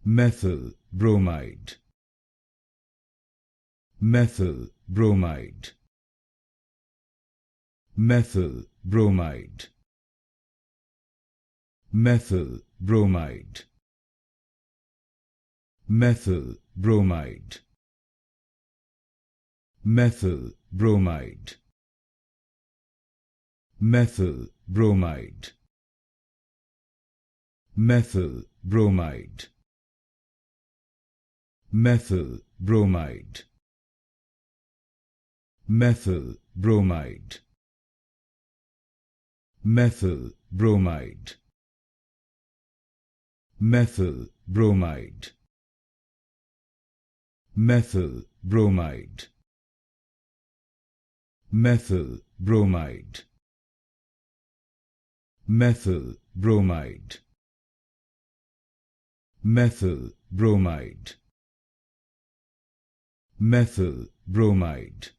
Methyl bromide. Methyl bromide. Methyl bromide. Methyl bromide. Methyl bromide. Methyl bromide. Methyl bromide. Methyl bromide. Methyl bromide. Methyl bromide. Methyl bromide. Methyl bromide. Methyl bromide. Methyl bromide. Methyl bromide. Methyl bromide. Methyl bromide.